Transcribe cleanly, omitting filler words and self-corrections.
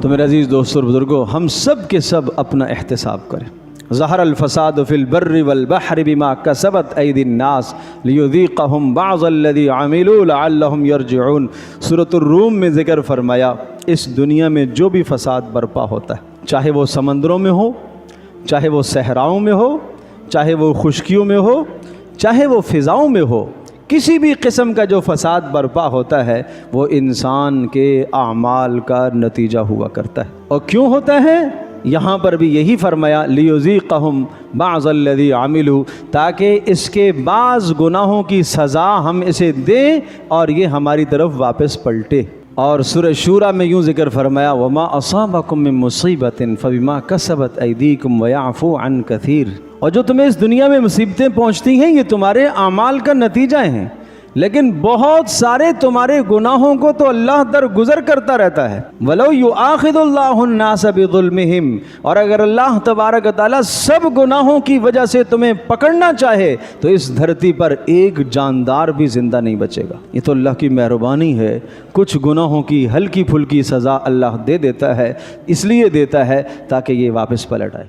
تو میرے عزیز دوستوں اور بزرگوں، ہم سب کے سب اپنا احتساب کریں۔ ظہر الفساد فی البر والبحر بما کسبت ایدی الناس لیذیقہم بعض الذی عملوا لعلہم یرجعون۔ سورۃ الروم میں ذکر فرمایا اس دنیا میں جو بھی فساد برپا ہوتا ہے، چاہے وہ سمندروں میں ہو، چاہے وہ صحراؤں میں ہو، چاہے وہ خشکیوں میں ہو، چاہے وہ فضاؤں میں ہو، کسی بھی قسم کا جو فساد برپا ہوتا ہے وہ انسان کے اعمال کا نتیجہ ہوا کرتا ہے۔ اور کیوں ہوتا ہے؟ یہاں پر بھی یہی فرمایا لیذیقہم بعض الذی عملوا، تاکہ اس کے بعض گناہوں کی سزا ہم اسے دیں اور یہ ہماری طرف واپس پلٹے۔ اور سورہ شورى میں یوں ذکر فرمایا وما اصابکم من مصیبت فبما کسبت ایدیکم ویعفو عن کثیر۔ اور جو تمہیں اس دنیا میں مصیبتیں پہنچتی ہیں یہ تمہارے اعمال کا نتیجہ ہیں، لیکن بہت سارے تمہارے گناہوں کو تو اللہ درگزر کرتا رہتا ہے۔ وَلَوْ يُؤَاخِذُ اللَّهُ النَّاسَ بِظُلْمِهِمْ، اور اگر اللہ تبارک و تعالیٰ سب گناہوں کی وجہ سے تمہیں پکڑنا چاہے تو اس دھرتی پر ایک جاندار بھی زندہ نہیں بچے گا۔ یہ تو اللہ کی مہربانی ہے، کچھ گناہوں کی ہلکی پھلکی سزا اللہ دے دیتا ہے، اس لیے دیتا ہے تاکہ یہ واپس پلٹ آئے۔